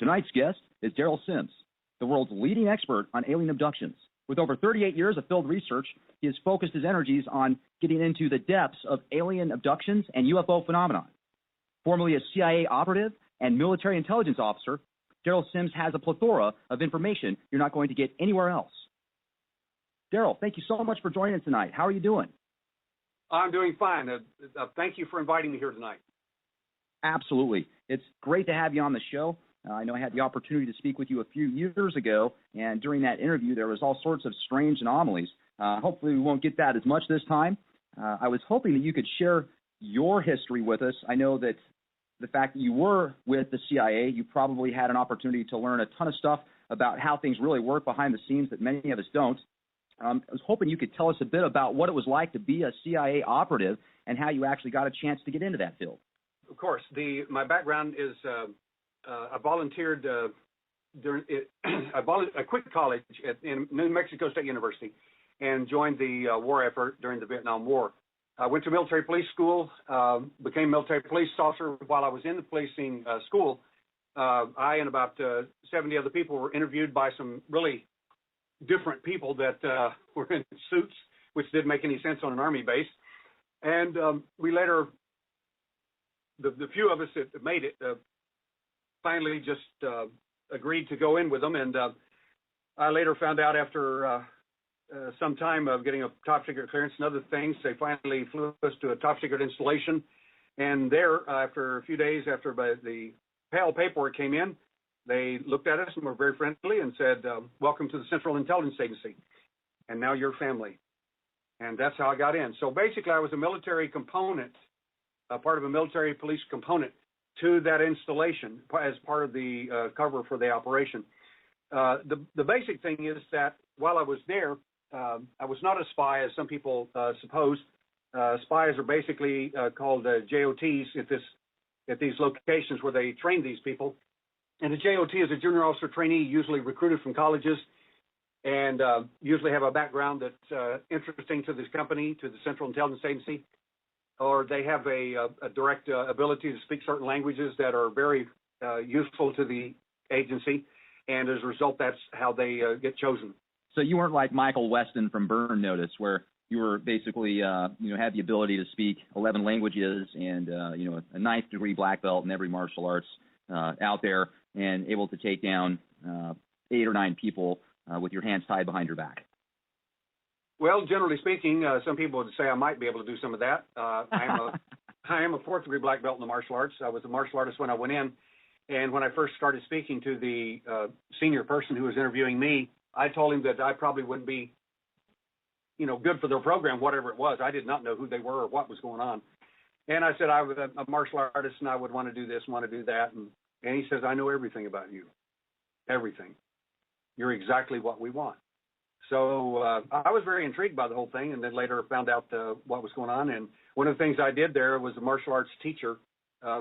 Tonight's guest is Darrel Sims, the world's leading expert on alien abductions. With over 38 years of field research, he has focused his energies on getting into the depths of alien abductions and UFO phenomenon. Formerly a CIA operative and military intelligence officer, Darrel Sims has a plethora of information you're not going to get anywhere else. Darrel, thank you so much for joining us tonight. How are you doing? I'm doing fine. Thank you for inviting me here tonight. Absolutely. It's great to have you on the show. I know I had the opportunity to speak with you a few years ago, and during that interview, there was all sorts of strange anomalies. Hopefully, we won't get that as much this time. I was hoping that you could share your history with us. I know that the fact that you were with the CIA, you probably had an opportunity to learn a ton of stuff about how things really work behind the scenes that many of us don't. I was hoping you could tell us a bit about what it was like to be a CIA operative and how you actually got a chance to get into that field. Of course. My background is I volunteered I quit college in New Mexico State University and joined the war effort during the Vietnam War. I went to military police school, became military police officer. While I was in the policing school, I and about 70 other people were interviewed by some really different people that were in suits, which didn't make any sense on an Army base. And we later, the few of us that made it, finally just agreed to go in with them. And I later found out after some time of getting a top secret clearance and other things, they finally flew us to a top secret installation. And there, after a few days after the PAL paperwork came in, they looked at us and were very friendly and said, welcome to the Central Intelligence Agency, and now you're family. And that's how I got in. So basically, I was a military component, a part of a military police component to that installation as part of the cover for the operation. The basic thing is that while I was there, I was not a spy, as some people suppose. Spies are basically called JOTs at these locations where they train these people. And a JOT is a junior officer trainee, usually recruited from colleges, and usually have a background that's interesting to this company, to the Central Intelligence Agency, or they have a direct ability to speak certain languages that are very useful to the agency, and as a result, that's how they get chosen. So you weren't like Michael Weston from Burn Notice, where you were basically, had the ability to speak 11 languages and, a ninth degree black belt in every martial arts out there, and able to take down 8 or 9 people with your hands tied behind your back. Well, generally speaking, some people would say I might be able to do some of that. I am a 4th degree black belt in the martial arts. I was a martial artist when I went in, and when I first started speaking to the senior person who was interviewing me, I told him that I probably wouldn't be, good for their program, whatever it was. I did not know who they were or what was going on. And I said I was a martial artist and I would want to do this, want to do that. And he says, I know everything about you. Everything. You're exactly what we want. So I was very intrigued by the whole thing, and then later found out what was going on. And one of the things I did there was a martial arts teacher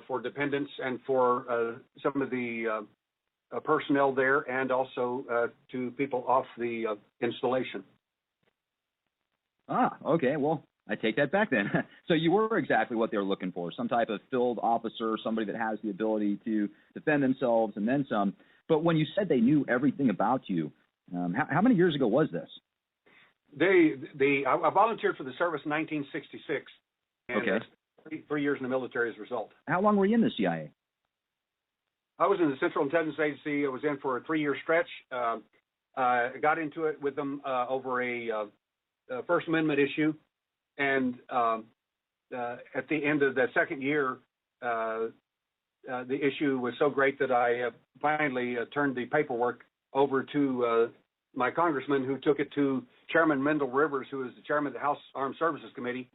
for dependents and for some of the personnel there, and also to people off the installation. Ah, okay. Well, I take that back then. So you were exactly what they were looking for, some type of field officer, somebody that has the ability to defend themselves and then some. But when you said they knew everything about you, how many years ago was this? I volunteered for the service in 1966. And okay. 3 years in the military as a result. How long were you in the CIA? I was in the Central Intelligence Agency. I was in for a 3-year stretch. I got into it with them over a First Amendment issue. And at the end of the second year, the issue was so great that I finally turned the paperwork over to my congressman, who took it to Chairman Mendel Rivers, who is the chairman of the House Armed Services Committee.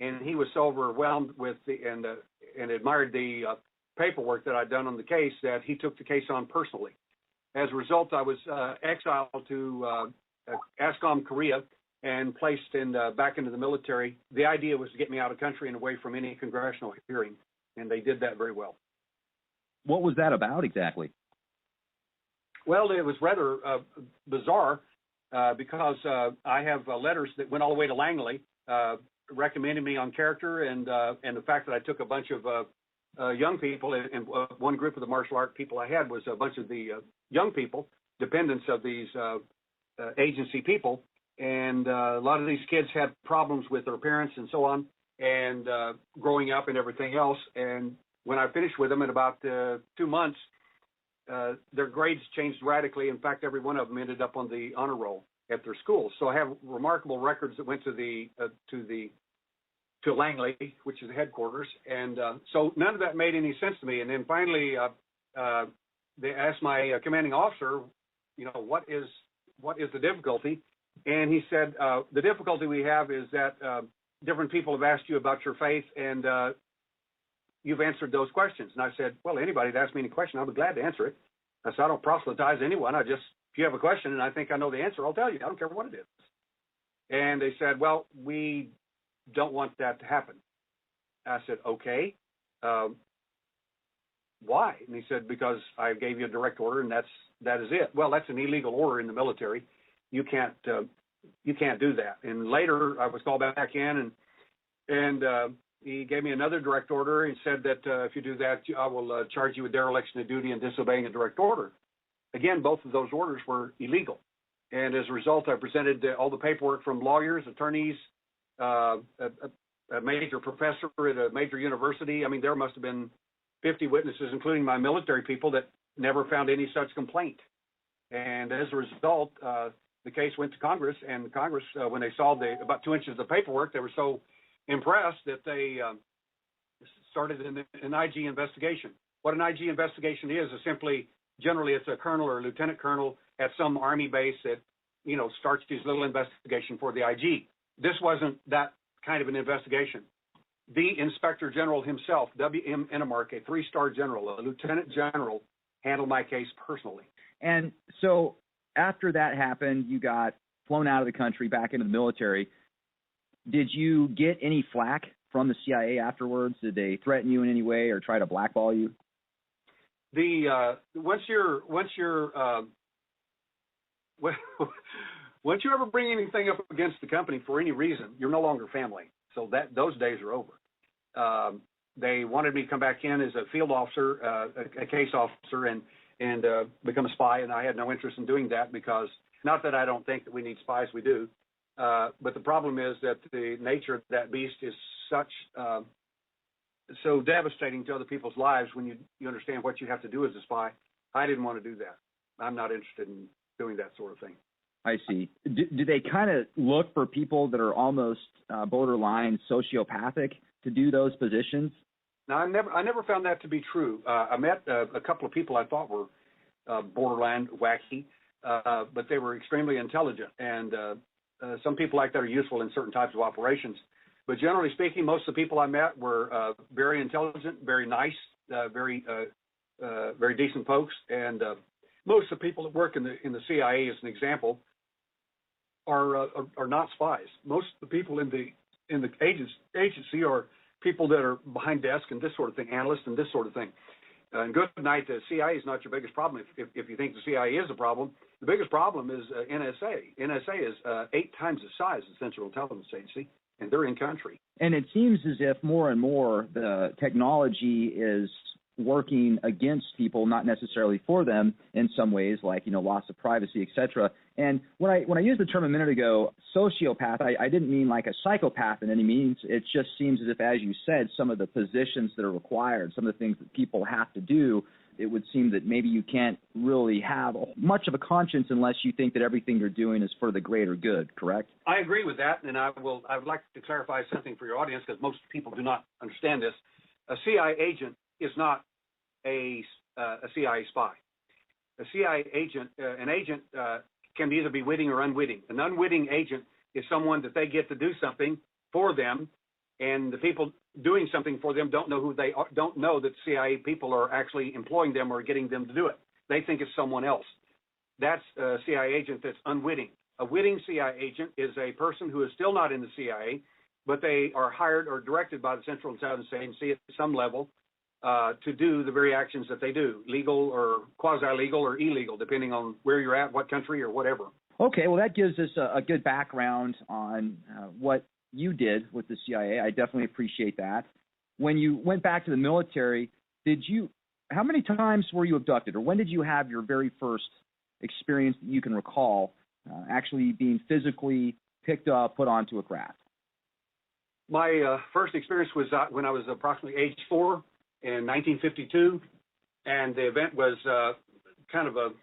And he was so overwhelmed with and admired the paperwork that I'd done on the case that he took the case on personally. As a result, I was exiled to ASCOM, Korea, and placed back into the military. The idea was to get me out of country and away from any congressional hearing, and they did that very well. What was that about exactly? Well, it was rather bizarre because I have letters that went all the way to Langley recommending me on character and the fact that I took a bunch of young people, and one group of the martial art people I had was a bunch of the young people, dependents of these agency people, and a lot of these kids had problems with their parents and so on, and growing up and everything else. And when I finished with them in about 2 months, their grades changed radically. In fact, every one of them ended up on the honor roll at their schools. So I have remarkable records that went to Langley, which is the headquarters, and so none of that made any sense to me. And then finally, they asked my commanding officer, what is the difficulty? And he said, the difficulty we have is that different people have asked you about your faith, and you've answered those questions. And I said, well, anybody that asks me any question, I'll be glad to answer it. I said, I don't proselytize anyone. If you have a question and I think I know the answer, I'll tell you. I don't care what it is. And they said, well, we don't want that to happen. I said, okay. Why? And he said, because I gave you a direct order, and that is it. Well, that's an illegal order in the military. You can't do that. And later, I was called back in, and he gave me another direct order and said that if you do that, I will charge you with dereliction of duty and disobeying a direct order. Again, both of those orders were illegal. And as a result, I presented all the paperwork from lawyers, attorneys, a major professor at a major university. I mean, there must have been 50 witnesses, including my military people, that never found any such complaint. And as a result, the case went to Congress, and Congress, when they saw about 2 inches of the paperwork, they were so impressed that they started an IG investigation. What an IG investigation is simply, generally, it's a colonel or a lieutenant colonel at some Army base that, starts his little investigation for the IG. This wasn't that kind of an investigation. The Inspector General himself, W.M. Enemark, a 3-star general, a lieutenant general, handled my case personally. And so after that happened, you got flown out of the country, back into the military. Did you get any flack from the CIA afterwards? Did they threaten you in any way or try to blackball you? Once you ever bring anything up against the company for any reason, you're no longer family. So those days are over. They wanted me to come back in as a field officer, a case officer, and become a spy, and I had no interest in doing that because, not that I don't think that we need spies, we do, but the problem is that the nature of that beast is so devastating to other people's lives when you understand what you have to do as a spy. I didn't want to do that. I'm not interested in doing that sort of thing. I see. Do they kind of look for people that are almost borderline sociopathic to do those positions? Now, I never found that to be true. I met a couple of people I thought were borderline wacky, but they were extremely intelligent, and some people like that are useful in certain types of operations. But generally speaking, most of the people I met were very intelligent, very nice, very decent folks, and most of the people that work in the CIA, as an example, are not spies. Most of the people in the agency are people that are behind desk and this sort of thing, analysts and this sort of thing. And good night, the CIA is not your biggest problem. If you think the CIA is a problem, the biggest problem is NSA. NSA is 8 times the size of the Central Intelligence Agency, and they're in country. And it seems as if more and more the technology is working against people, not necessarily for them in some ways, like, loss of privacy, et cetera. And when I used the term a minute ago, sociopath, I didn't mean like a psychopath in any means. It just seems as if, as you said, some of the positions that are required, some of the things that people have to do, it would seem that maybe you can't really have much of a conscience unless you think that everything you're doing is for the greater good, correct? I agree with that, and I would like to clarify something for your audience, because most people do not understand this. A CIA agent is not a CIA spy. A CIA agent, an agent can either be witting or unwitting. An unwitting agent is someone that they get to do something for them, and the people doing something for them don't know who they are, don't know that CIA people are actually employing them or getting them to do it. They think it's someone else. That's a CIA agent that's unwitting. A witting CIA agent is a person who is still not in the CIA, but they are hired or directed by the Central Intelligence Agency at some level to do the very actions that they do, legal or quasi-legal or illegal, depending on where you're at, what country or whatever. Okay, well, that gives us a good background on what you did with the CIA. I definitely appreciate that. when you went back to the military, how many times were you abducted, or when did you have your very first experience that you can recall actually being physically picked up, put onto a craft? My first experience was when I was approximately age 4 in 1952, and the event was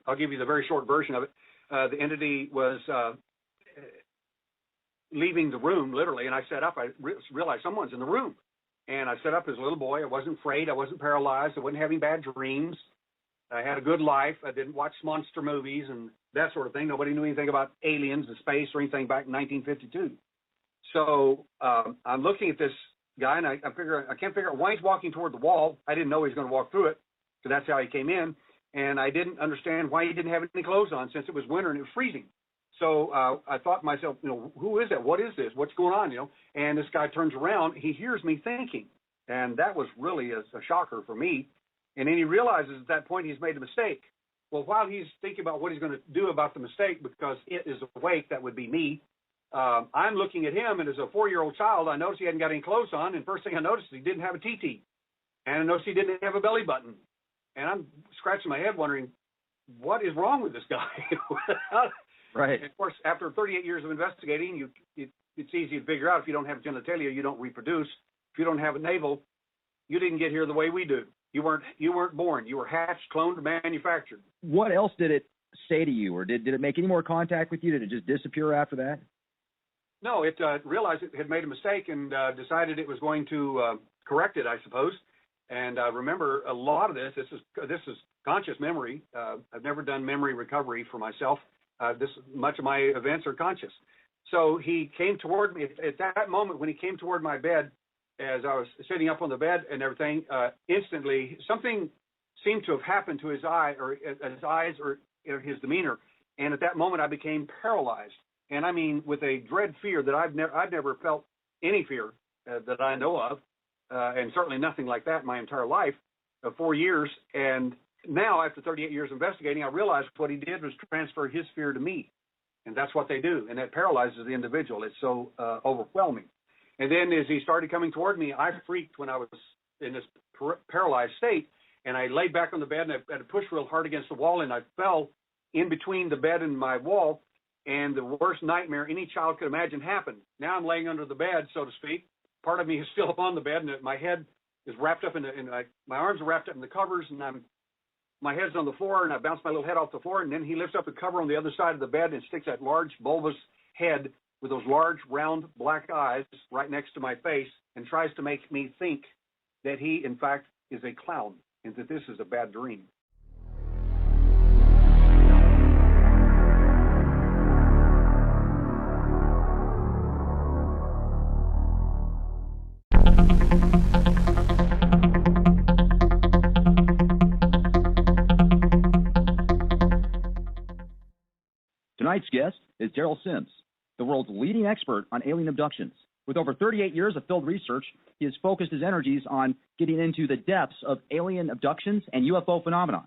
I'll give you the very short version of it. The entity was leaving the room, literally, and I sat up. I realized someone's in the room. And I sat up as a little boy. I wasn't afraid. I wasn't paralyzed. I wasn't having bad dreams. I had a good life. I didn't watch monster movies and that sort of thing. Nobody knew anything about aliens and space or anything back in 1952. So I'm looking at this guy, and I can't figure out why he's walking toward the wall. I didn't know he was going to walk through it, so that's how he came in. And I didn't understand why he didn't have any clothes on, since it was winter and it was freezing. So I thought to myself, who is that? What is this? What's going on? And this guy turns around. He hears me thinking, and that was really a shocker for me. And then he realizes at that point he's made a mistake. Well, while he's thinking about what he's going to do about the mistake, because it is awake, that would be me, I'm looking at him, and as a 4-year-old child, I noticed he hadn't got any clothes on, and first thing I noticed, he didn't have a TT. And I noticed he didn't have a belly button. And I'm scratching my head wondering, what is wrong with this guy? Right. And of course, after 38 years of investigating, it's easy to figure out if you don't have genitalia, you don't reproduce. If you don't have a navel, you didn't get here the way we do. You weren't born. You were hatched, cloned, manufactured. What else did it say to you, or did it make any more contact with you? Did it just disappear after that? No, it realized it had made a mistake and decided it was going to correct it, I suppose. And remember, a lot of this is conscious memory. I've never done memory recovery for myself. Much of my events are conscious. So he came toward me at that moment when he came toward my bed, as I was sitting up on the bed and everything. Instantly, something seemed to have happened to his eyes or his demeanor. And at that moment, I became paralyzed. And I mean, with a dread fear that I've never felt any fear that I know of, and certainly nothing like that in my entire life of 4 years. And now, after 38 years investigating, I realized what he did was transfer his fear to me. And that's what they do. And that paralyzes the individual. It's so overwhelming. And then as he started coming toward me, I freaked when I was in this paralyzed state. And I laid back on the bed, and I had to push real hard against the wall, and I fell in between the bed and my wall. And the worst nightmare any child could imagine happened. Now I'm laying under the bed, so to speak. Part of me is still up on the bed, and my head is wrapped up my arms are wrapped up in the covers, and my head's on the floor, and I bounce my little head off the floor, and then he lifts up the cover on the other side of the bed and sticks that large bulbous head with those large, round, black eyes right next to my face and tries to make me think that he, in fact, is a clown and that this is a bad dream. Tonight's guest is Darrel Sims, the world's leading expert on alien abductions. With over 38 years of field research, he has focused his energies on getting into the depths of alien abductions and UFO phenomenon.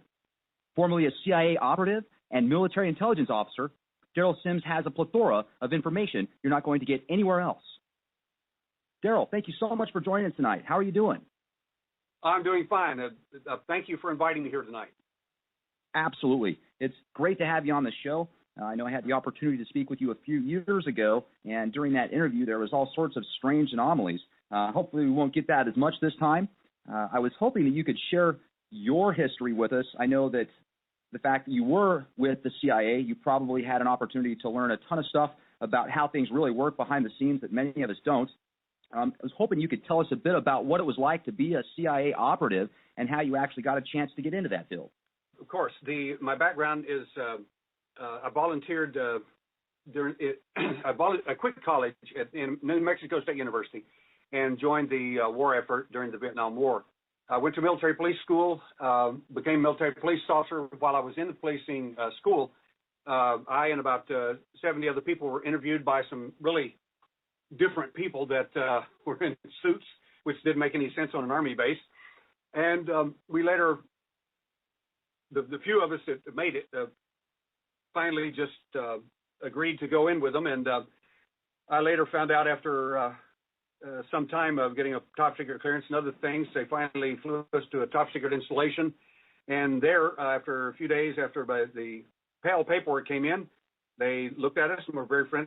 Formerly a CIA operative and military intelligence officer, Darrel Sims has a plethora of information you're not going to get anywhere else. Darrel, thank you so much for joining us tonight. How are you doing? I'm doing fine. Thank you for inviting me here tonight. Absolutely. It's great to have you on the show. I know I had the opportunity to speak with you a few years ago, and during that interview, there was all sorts of strange anomalies. Hopefully, we won't get that as much this time. I was hoping that you could share your history with us. I know that the fact that you were with the CIA, you probably had an opportunity to learn a ton of stuff about how things really work behind the scenes that many of us don't. I was hoping you could tell us a bit about what it was like to be a CIA operative and how you actually got a chance to get into that field. Of course. My background is I volunteered I quit college in New Mexico State University and joined the war effort during the Vietnam War. I went to military police school, became military police officer while I was in the policing school. I and about 70 other people were interviewed by some really different people that were in suits, which didn't make any sense on an Army base. And we later, the few of us that made it, finally just agreed to go in with them. And I later found out after some time of getting a top secret clearance and other things. They finally flew us to a top secret installation. And there, after a few days after the PAL paperwork came in, they looked at us and were very friendly.